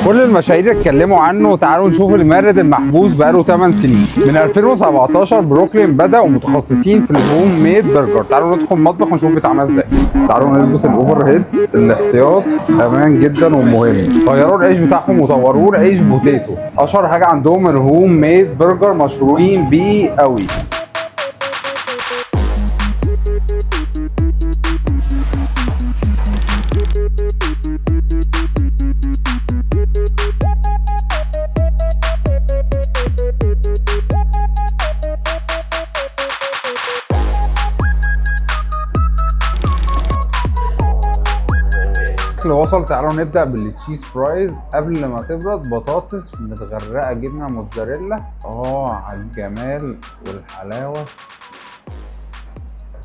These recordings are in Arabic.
كل المشاهير اتكلموا عنه. تعالوا نشوف المارد المحبوس بقاله 8 سنين. من 2017 بروكلين بدأوا متخصصين في الهوم ميد برجر. تعالوا ندخل المطبخ ونشوف بيتعمل ازاي. تعالوا نلبس الاوفر هيد. الاحتياط امان جدا ومهم. غيروا العيش بتاعهم وطوروه لعيش بوتيتو. اشهر حاجه عندهم الهوم ميد برجر، مشهورين بيه قوي. اللي وصل. تعالوا نبدأ بالتشيز فرايز. قبل ما تبرد بطاطس متغرقة جبنة موتزاريلا. على الجمال والحلاوة.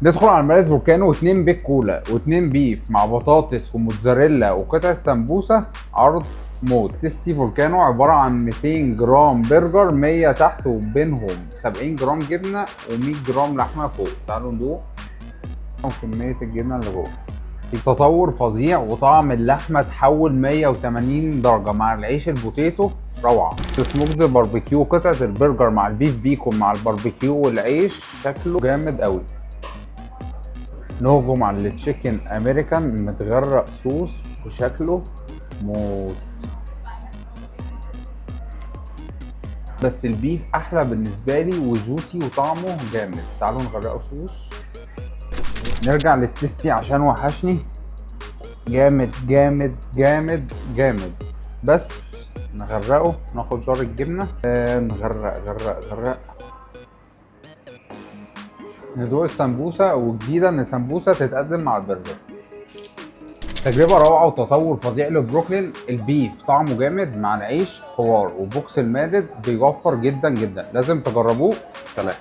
ندخل على المارد فولكانو. 2 بيك كولا و2 بيف مع بطاطس وموتزاريلا وقطعة سمبوسة. عرض موت. تيستي فولكانو عبارة عن 200 جرام برجر، 100 تحت وبينهم 70 جرام جبنة و100 جرام لحمة فوق. تعالوا ندوق كمية الجبنة اللي جوه. تطور فظيع وطعم اللحمه اتحول 180 درجه مع العيش البوتيتو. روعه. سموكد باربيكيو. قطعه البرجر مع البيف بيكون مع الباربيكيو والعيش شكله جامد قوي. نهجم على التشيكن امريكان متغرق صوص وشكله موت. بس البيف احلى بالنسبه لي وجوسي وطعمه جامد. تعالوا نغرقه صوص. نرجع للتستي عشان وحشني. جامد جامد جامد جامد. بس نغرقه. ناخد جار الجبنه. نغرق. ندوق السمبوسه. والجديده ان السمبوسه تتقدم مع البرجر. تجربه روعه وتطور فظيع لبروكلين. البيف طعمه جامد مع العيش حوار. وبوكس المارد بيوفر جدا جدا. لازم تجربوه. سلام.